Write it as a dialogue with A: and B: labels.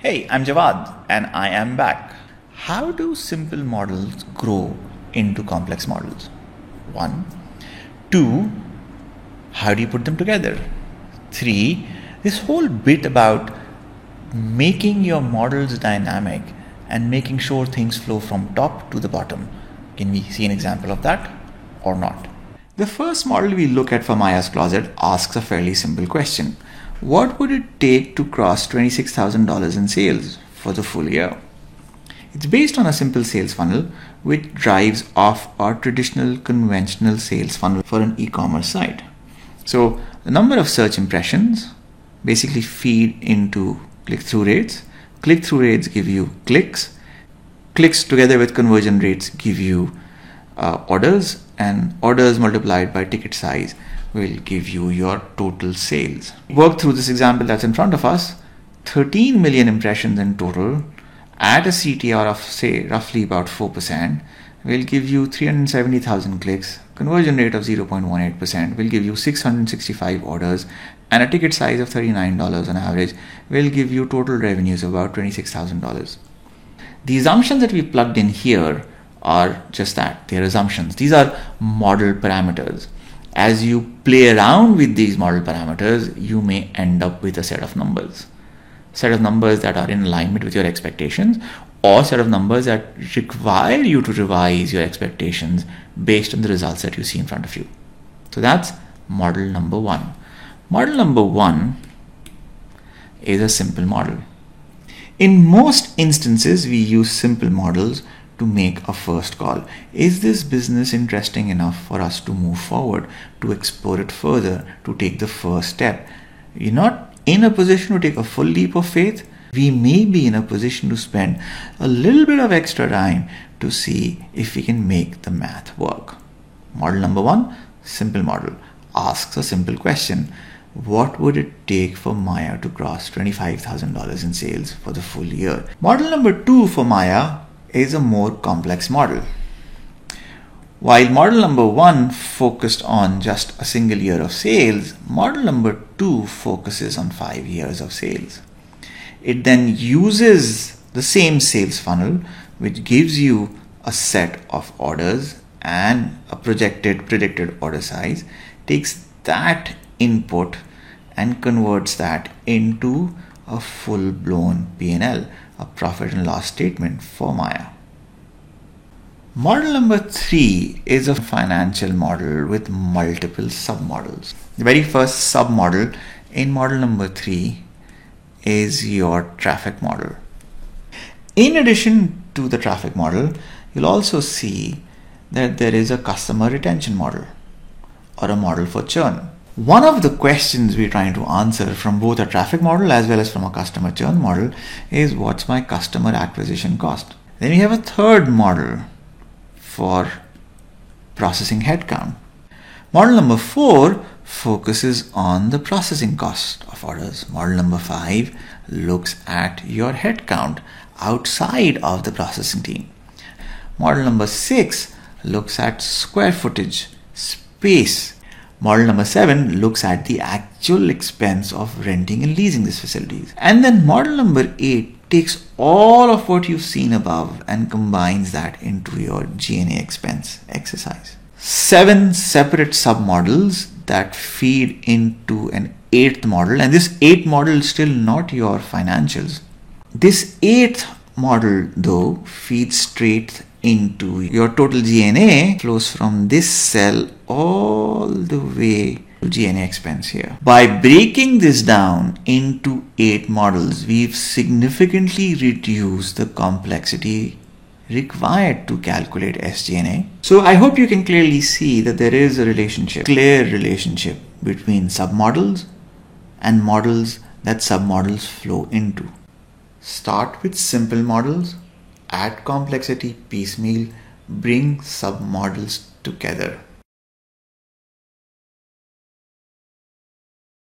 A: Hey, I'm Jawad and I am back. How do simple models grow into complex models? One. Two, how do you put them together? Three, this whole bit about making your models dynamic and making sure things flow from top to the bottom. Can we see an example of that or not? The first model we look at for Maya's Closet asks a fairly simple question. What would it take to cross $26,000 in sales for the full year? It's based on a simple sales funnel which drives off our traditional conventional sales funnel for an e-commerce site. So the number of search impressions basically feed into click-through rates. Click-through rates give you clicks. Clicks together with conversion rates give you orders, and orders multiplied by ticket size will give you your total sales. Work through this example that's in front of us. 13 million impressions in total at a CTR of say roughly about 4% will give you 370,000 clicks. Conversion rate of 0.18% will give you 665 orders, and a ticket size of $39 on average will give you total revenues of about $26,000. The assumptions that we plugged in here are just that, they're assumptions. These are model parameters. As you play around with these model parameters, you may end up with a set of numbers. Set of numbers that are in alignment with your expectations, or set of numbers that require you to revise your expectations based on the results that you see in front of you. So that's model number one. Model number one is a simple model. In most instances, we use simple models to make a first call. Is this business interesting enough for us to move forward, to explore it further, to take the first step? You're not in a position to take a full leap of faith. We may be in a position to spend a little bit of extra time to see if we can make the math work. Model number one, simple model, asks a simple question. What would it take for Maya to cross $25,000 in sales for the full year? Model number two for Maya is a more complex model. While model number one focused on just a single year of sales, model number two focuses on 5 years of sales. It then uses the same sales funnel, which gives you a set of orders and a predicted order size, takes that input and converts that into a full-blown P&L, a profit and loss statement for Maya. Model number three is a financial model with multiple submodels. The very first submodel in model number three is your traffic model. In addition to the traffic model, you'll also see that there is a customer retention model or a model for churn. One of the questions we're trying to answer from both a traffic model as well as from a customer churn model is, what's my customer acquisition cost? Then we have a third model for processing headcount. Model number four focuses on the processing cost of orders. Model number five looks at your headcount outside of the processing team. Model number six looks at square footage, space. Model number seven looks at the actual expense of renting and leasing these facilities. And then model number eight takes all of what you've seen above and combines that into your G&A expense exercise. 7 separate submodels that feed into an 8th model, and this 8th model is still not your financials. This 8th model though feeds straight into your total G&A, flows from this cell all the way to G&A expense here. By breaking this down into 8 models, we've significantly reduced the complexity required to calculate SG&A. So I hope you can clearly see that there is a clear relationship between submodels and models that submodels flow into. Start with simple models, add complexity piecemeal, bring submodels together.